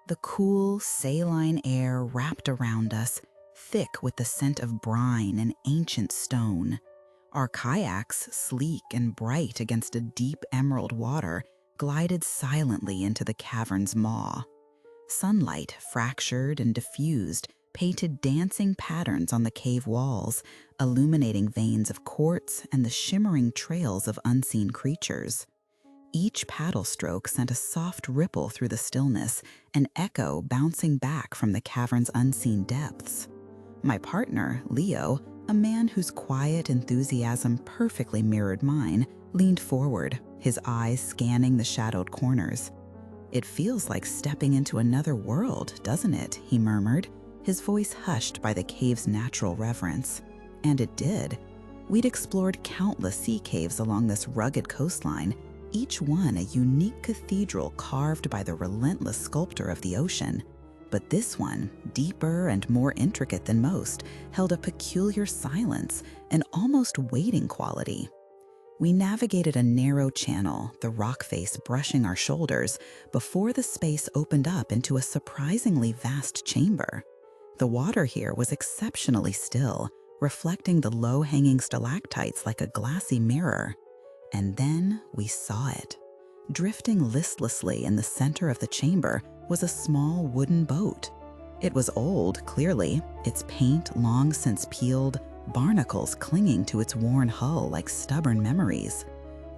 The cool, saline air wrapped around us, thick with the scent of brine and ancient stone. Our kayaks, sleek and bright against a deep emerald water, glided silently into the cavern's maw. Sunlight, fractured and diffused, painted dancing patterns on the cave walls, illuminating veins of quartz and the shimmering trails of unseen creatures. Each paddle stroke sent a soft ripple through the stillness, an echo bouncing back from the cavern's unseen depths. My partner, Leo, a man whose quiet enthusiasm perfectly mirrored mine, leaned forward, his eyes scanning the shadowed corners. "It feels like stepping into another world, doesn't it?" he murmured, his voice hushed by the cave's natural reverence. And it did. We'd explored countless sea caves along this rugged coastline, each one a unique cathedral carved by the relentless sculptor of the ocean. But this one, deeper and more intricate than most, held a peculiar silence, an almost waiting quality. We navigated a narrow channel, the rock face brushing our shoulders, before the space opened up into a surprisingly vast chamber. The water here was exceptionally still, reflecting the low-hanging stalactites like a glassy mirror. And then we saw it. Drifting listlessly in the center of the chamber was a small wooden boat. It was old, clearly, its paint long since peeled, barnacles clinging to its worn hull like stubborn memories.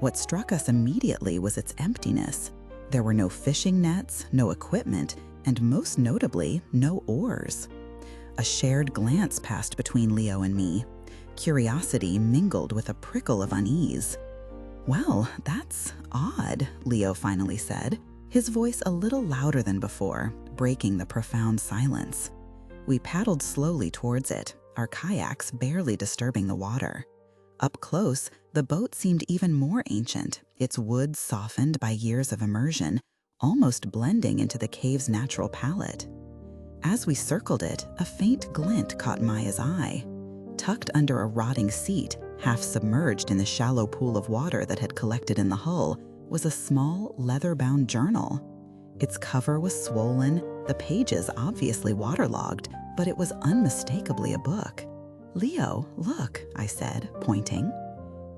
What struck us immediately was its emptiness. There were no fishing nets, no equipment, and most notably, no oars. A shared glance passed between Leo and me. Curiosity mingled with a prickle of unease. "Well, that's odd," Leo finally said, his voice a little louder than before, breaking the profound silence. We paddled slowly towards it, our kayaks barely disturbing the water. Up close, the boat seemed even more ancient, its wood softened by years of immersion, almost blending into the cave's natural palette. As we circled it, a faint glint caught Maya's eye. Tucked under a rotting seat, half submerged in the shallow pool of water that had collected in the hull, was a small, leather-bound journal. Its cover was swollen, the pages obviously waterlogged, but it was unmistakably a book. "Leo, look," I said, pointing.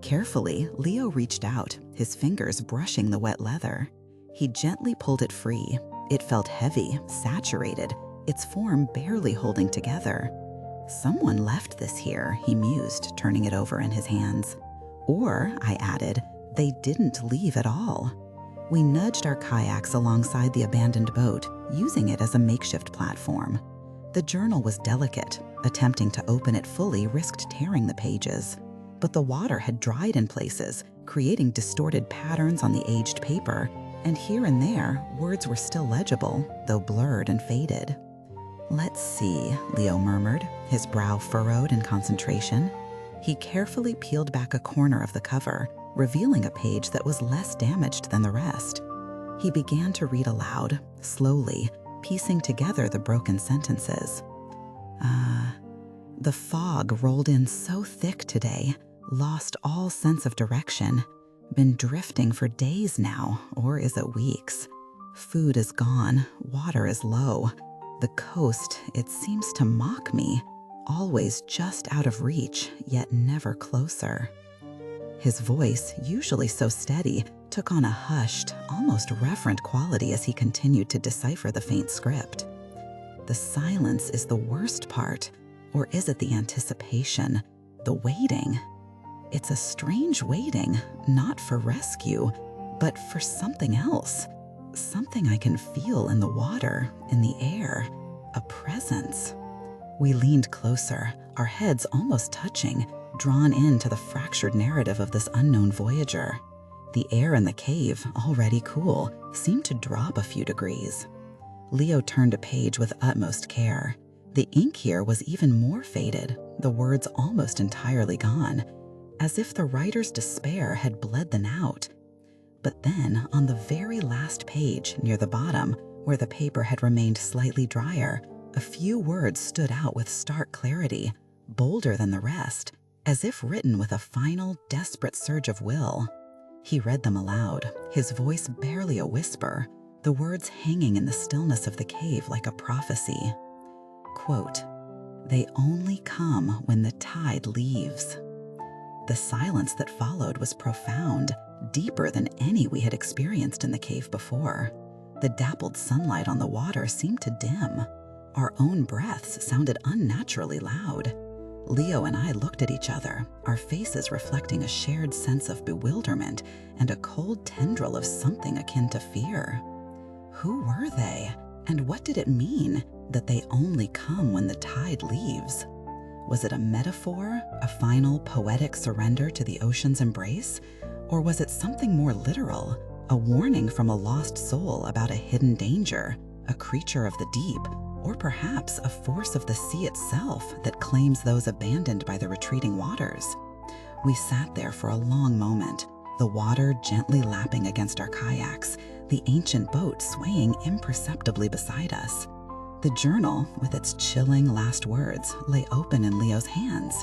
Carefully, Leo reached out, his fingers brushing the wet leather. He gently pulled it free. It felt heavy, saturated, its form barely holding together. "Someone left this here," he mused, turning it over in his hands. "Or," I added, "they didn't leave at all." We nudged our kayaks alongside the abandoned boat, using it as a makeshift platform. The journal was delicate. Attempting to open it fully risked tearing the pages. But the water had dried in places, creating distorted patterns on the aged paper, and here and there, words were still legible, though blurred and faded. "Let's see," Leo murmured, his brow furrowed in concentration. He carefully peeled back a corner of the cover, revealing a page that was less damaged than the rest. He began to read aloud, slowly, piecing together the broken sentences. The fog rolled in so thick today, lost all sense of direction. Been drifting for days now, or is it weeks? Food is gone, water is low. The coast, it seems to mock me, always just out of reach, yet never closer." His voice, usually so steady, took on a hushed, almost reverent quality as he continued to decipher the faint script. "The silence is the worst part, or is it the anticipation, the waiting? It's a strange waiting, not for rescue, but for something else. Something I can feel in the water, in the air, a presence." We leaned closer, our heads almost touching, drawn into the fractured narrative of this unknown voyager. The air in the cave, already cool, seemed to drop a few degrees. Leo turned a page with utmost care. The ink here was even more faded, the words almost entirely gone, as if the writer's despair had bled them out. But then, on the very last page, near the bottom, where the paper had remained slightly drier, a few words stood out with stark clarity, bolder than the rest, as if written with a final, desperate surge of will. He read them aloud, his voice barely a whisper, the words hanging in the stillness of the cave like a prophecy. Quote, "They only come when the tide leaves." The silence that followed was profound, deeper than any we had experienced in the cave before. The dappled sunlight on the water seemed to dim. Our own breaths sounded unnaturally loud. Leo and I looked at each other, our faces reflecting a shared sense of bewilderment and a cold tendril of something akin to fear. Who were they, and what did it mean that they only come when the tide leaves? Was it a metaphor, a final poetic surrender to the ocean's embrace? Or was it something more literal, a warning from a lost soul about a hidden danger, a creature of the deep, or perhaps a force of the sea itself that claims those abandoned by the retreating waters? We sat there for a long moment, the water gently lapping against our kayaks, the ancient boat swaying imperceptibly beside us. The journal, with its chilling last words, lay open in Leo's hands.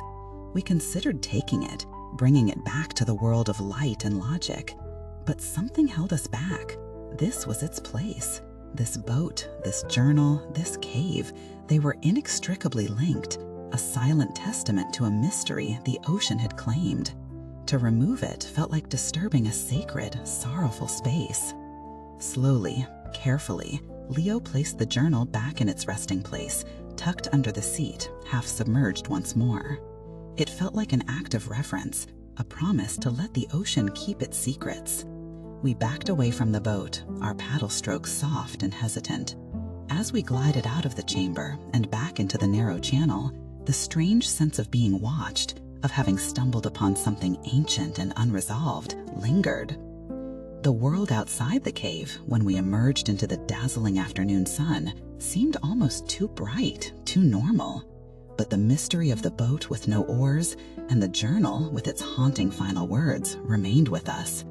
We considered taking it, bringing it back to the world of light and logic. But something held us back. This was its place. This boat, this journal, this cave, they were inextricably linked, a silent testament to a mystery the ocean had claimed. To remove it felt like disturbing a sacred, sorrowful space. Slowly, carefully, Leo placed the journal back in its resting place, tucked under the seat, half submerged once more. It felt like an act of reverence, a promise to let the ocean keep its secrets. We backed away from the boat, our paddle strokes soft and hesitant. As we glided out of the chamber and back into the narrow channel, the strange sense of being watched, of having stumbled upon something ancient and unresolved, lingered. The world outside the cave, when we emerged into the dazzling afternoon sun, seemed almost too bright, too normal. But the mystery of the boat with no oars and the journal with its haunting final words remained with us.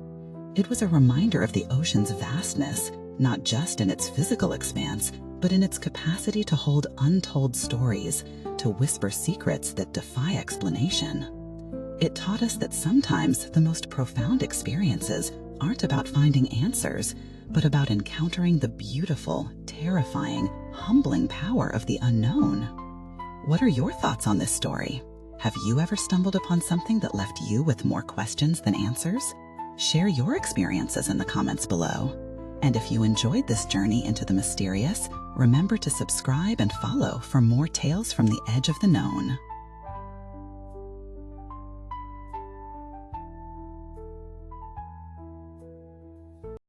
It was a reminder of the ocean's vastness, not just in its physical expanse, but in its capacity to hold untold stories, to whisper secrets that defy explanation. It taught us that sometimes the most profound experiences aren't about finding answers, but about encountering the beautiful, terrifying, humbling power of the unknown. What are your thoughts on this story? Have you ever stumbled upon something that left you with more questions than answers? Share your experiences in the comments below. And if you enjoyed this journey into the mysterious, remember to subscribe and follow for more tales from the edge of the known.